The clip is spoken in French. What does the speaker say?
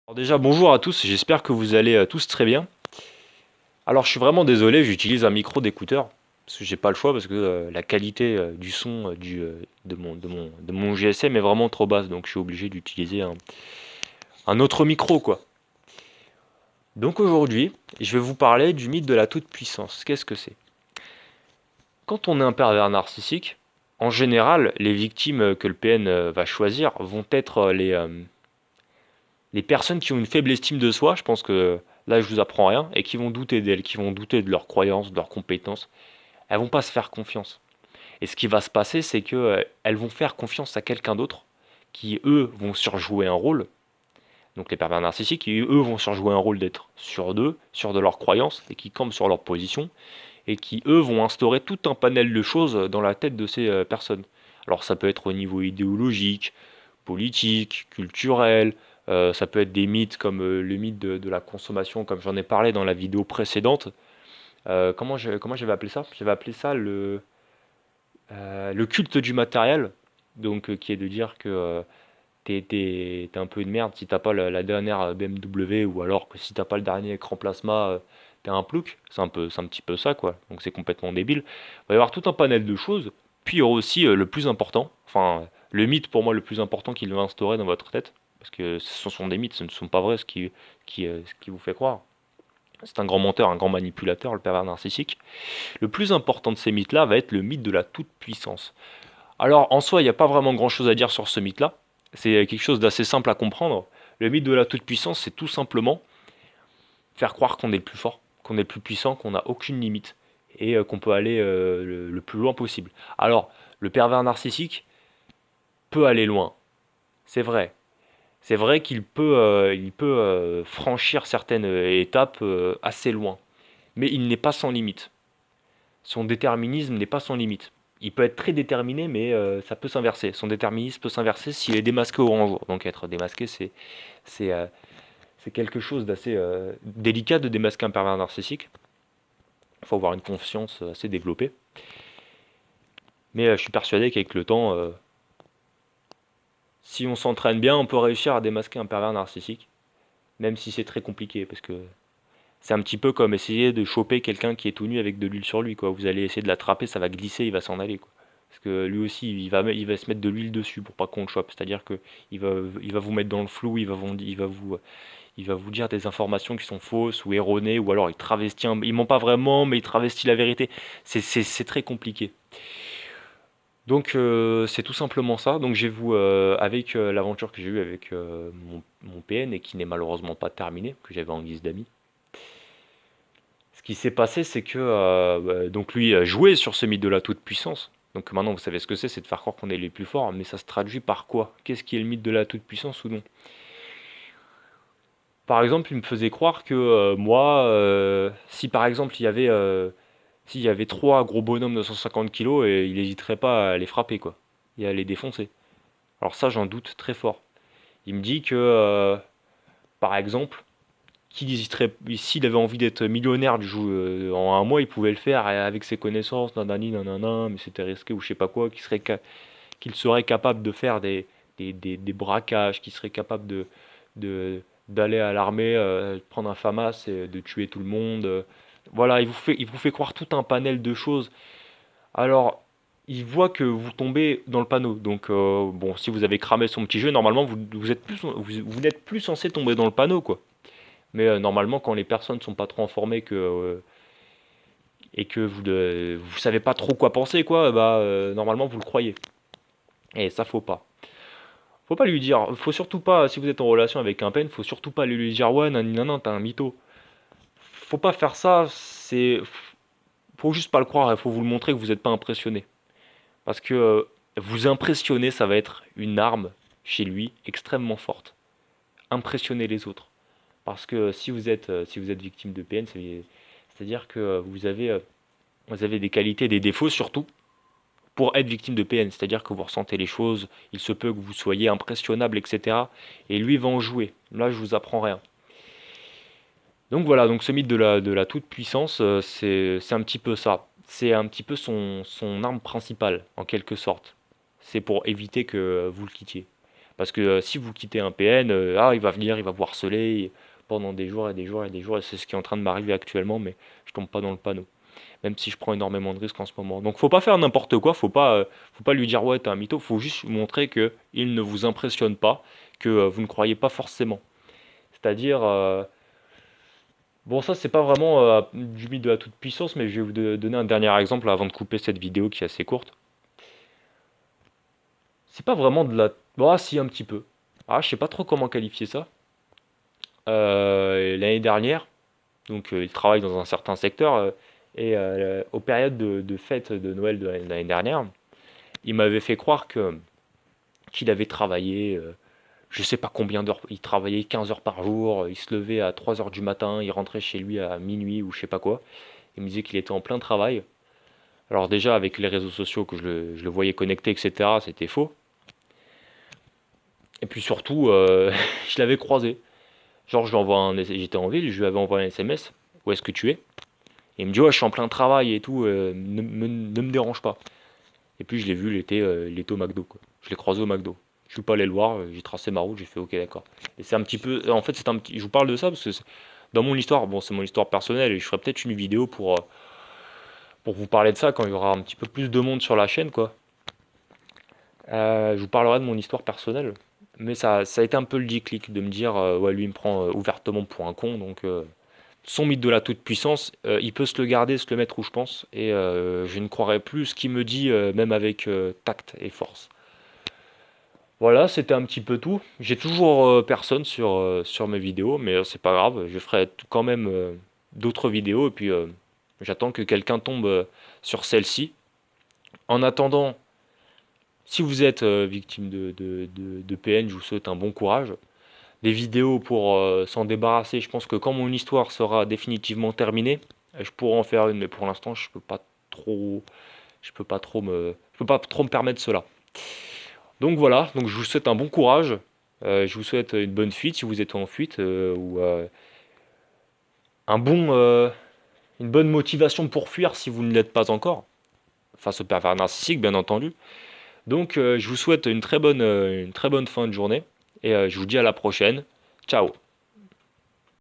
Alors déjà, bonjour à tous, j'espère que vous allez tous très bien. Alors je suis vraiment désolé, j'utilise un micro d'écouteur, parce que j'ai pas le choix, parce que la qualité du son de mon GSM est vraiment trop basse, donc je suis obligé d'utiliser un autre micro, quoi. Donc aujourd'hui, je vais vous parler du mythe de la toute-puissance. Qu'est-ce que c'est? Quand on est un pervers narcissique, en général, les victimes que le PN va choisir vont être les personnes qui ont une faible estime de soi, je pense que là je vous apprends rien, et qui vont douter d'elles, qui vont douter de leurs croyances, de leurs compétences, elles vont pas se faire confiance. Et ce qui va se passer, c'est que elles vont faire confiance à quelqu'un d'autre, qui eux vont surjouer un rôle. Donc les pervers narcissiques, qui eux vont surjouer un rôle d'être sûr d'eux, sûr de leurs croyances, et qui campent sur leur position, et qui eux vont instaurer tout un panel de choses dans la tête de ces personnes. Alors ça peut être au niveau idéologique, politique, culturel. Ça peut être des mythes comme le mythe de la consommation, comme j'en ai parlé dans la vidéo précédente. Comment j'avais appelé ça? J'avais appelé ça le culte du matériel. Donc, qui est de dire que t'es un peu une merde si t'as pas la dernière BMW, ou alors que si t'as pas le dernier écran plasma, t'es un plouc. C'est un petit peu ça, quoi. Donc c'est complètement débile. Il va y avoir tout un panel de choses. Puis il y aura aussi le plus important, enfin le mythe pour moi le plus important qu'il va instaurer dans votre tête, parce que ce sont des mythes, ce ne sont pas vrais ce qui vous fait croire. C'est un grand menteur, un grand manipulateur, le pervers narcissique. Le plus important de ces mythes-là va être le mythe de la toute-puissance. Alors en soi, il n'y a pas vraiment grand-chose à dire sur ce mythe-là. C'est quelque chose d'assez simple à comprendre. Le mythe de la toute-puissance, c'est tout simplement faire croire qu'on est le plus fort, qu'on est le plus puissant, qu'on n'a aucune limite et qu'on peut aller le plus loin possible. Alors, le pervers narcissique peut aller loin, c'est vrai. C'est vrai qu'il peut franchir certaines étapes assez loin, mais il n'est pas sans limite. Son déterminisme n'est pas sans limite. Il peut être très déterminé, mais ça peut s'inverser. Son déterminisme peut s'inverser s'il est démasqué au grand jour. Donc être démasqué, c'est, euh, c'est quelque chose d'assez délicat de démasquer un pervers narcissique. Il faut avoir une confiance assez développée. Mais je suis persuadé qu'avec le temps, si on s'entraîne bien, on peut réussir à démasquer un pervers narcissique. Même si c'est très compliqué, parce que c'est un petit peu comme essayer de choper quelqu'un qui est tout nu avec de l'huile sur lui, quoi. Vous allez essayer de l'attraper, ça va glisser, il va s'en aller, quoi. Parce que lui aussi, il va se mettre de l'huile dessus pour pas qu'on le chope. C'est-à-dire que il va vous mettre dans le flou, il va vous dire des informations qui sont fausses ou erronées, ou alors il travestit, il ment pas vraiment, mais il travestit la vérité. C'est très compliqué. Donc c'est tout simplement ça. Donc j'ai vous avec l'aventure que j'ai eue avec mon PN et qui n'est malheureusement pas terminée, que j'avais en guise d'ami. Ce qui s'est passé, c'est que donc lui jouait sur ce mythe de la toute-puissance. Donc maintenant, vous savez ce que c'est de faire croire qu'on est les plus forts, mais ça se traduit par quoi? Qu'est-ce qui est le mythe de la toute-puissance ou non? Par exemple, il me faisait croire que moi, si par exemple s'il y avait trois gros bonhommes de 150 kilos, et il n'hésiterait pas à les frapper, quoi, et à les défoncer. Alors ça, j'en doute très fort. Il me dit que, par exemple, qu'il hésiterait, s'il avait envie d'être millionnaire en un mois, il pouvait le faire avec ses connaissances, nanani, nanana, mais c'était risqué ou je sais pas quoi, qu'il serait capable de faire des braquages, qu'il serait capable de- d'aller à l'armée, de prendre un FAMAS et de tuer tout le monde. Voilà, il vous fait croire tout un panel de choses. Alors, il voit que vous tombez dans le panneau. Donc, bon, si vous avez cramé son petit jeu, normalement, vous n'êtes plus censé tomber dans le panneau, quoi. Mais normalement, quand les personnes ne sont pas trop informées et que vous savez pas trop quoi penser, quoi, bah normalement vous le croyez. Et ça, faut pas. Faut pas lui dire. Faut surtout pas, si vous êtes en relation avec un pen, faut surtout pas lui dire ouais, non, non, non, t'es un mytho. Faut pas faire ça. Faut juste pas le croire. Il faut vous le montrer que vous n'êtes pas impressionné. Parce que vous impressionner, ça va être une arme chez lui extrêmement forte. Impressionner les autres. Parce que si vous êtes victime de PN, c'est-à-dire que vous avez des qualités, des défauts surtout, pour être victime de PN. C'est-à-dire que vous ressentez les choses, il se peut que vous soyez impressionnable, etc. Et lui va en jouer. Là, je vous apprends rien. Donc voilà, donc ce mythe de la toute-puissance, c'est un petit peu ça. C'est un petit peu son arme principale, en quelque sorte. C'est pour éviter que vous le quittiez. Parce que si vous quittez un PN, il va venir, il va vous harceler pendant des jours et des jours et des jours, et c'est ce qui est en train de m'arriver actuellement, mais je tombe pas dans le panneau. Même si je prends énormément de risques en ce moment. Donc faut pas faire n'importe quoi, faut pas lui dire ouais t'es un mytho, faut juste montrer que il ne vous impressionne pas, que vous ne croyez pas forcément. C'est-à-dire, bon ça c'est pas vraiment du mythe de la toute puissance, mais je vais vous donner un dernier exemple avant de couper cette vidéo qui est assez courte. C'est pas vraiment de la... Bon, si, un petit peu. Je sais pas trop comment qualifier ça. L'année dernière, donc il travaille dans un certain secteur, et aux périodes de fête de Noël de l'année dernière, il m'avait fait croire que qu'il avait travaillé, je sais pas combien d'heures, il travaillait 15 heures par jour, il se levait à 3 heures du matin, il rentrait chez lui à minuit ou je sais pas quoi. Il me disait qu'il était en plein travail. Alors déjà, avec les réseaux sociaux que je le voyais connecté, etc., c'était faux. Et puis surtout, je l'avais croisé. Genre, j'étais en ville, je lui avais envoyé un SMS. Où est-ce que tu es? Et il me dit, ouais, je suis en plein travail et tout, ne me dérange pas. Et puis je l'ai vu, il était au McDo, quoi. Je l'ai croisé au McDo. Je suis pas allé le voir, j'ai tracé ma route, j'ai fait ok, d'accord. Et c'est un petit peu. En fait, c'est un petit. Je vous parle de ça parce que dans mon histoire, bon, c'est mon histoire personnelle et je ferai peut-être une vidéo pour vous parler de ça quand il y aura un petit peu plus de monde sur la chaîne, quoi. Je vous parlerai de mon histoire personnelle. Mais ça a été un peu le déclic de me dire, ouais, lui il me prend ouvertement pour un con, donc son mythe de la toute-puissance, il peut se le garder, se le mettre où je pense, et je ne croirais plus ce qu'il me dit, même avec tact et force. Voilà, c'était un petit peu tout. J'ai toujours personne sur mes vidéos, mais c'est pas grave, je ferai quand même d'autres vidéos, et puis j'attends que quelqu'un tombe sur celle-ci. En attendant, si vous êtes victime de PN, je vous souhaite un bon courage. Des vidéos pour s'en débarrasser. Je pense que quand mon histoire sera définitivement terminée, je pourrai en faire une, mais pour l'instant, je peux pas trop me permettre cela. Donc voilà, donc je vous souhaite un bon courage. Je vous souhaite une bonne fuite si vous êtes en fuite ou un bon, une bonne motivation pour fuir si vous ne l'êtes pas encore, face au pervers narcissique, bien entendu. Donc je vous souhaite une très bonne fin de journée et je vous dis à la prochaine. Ciao.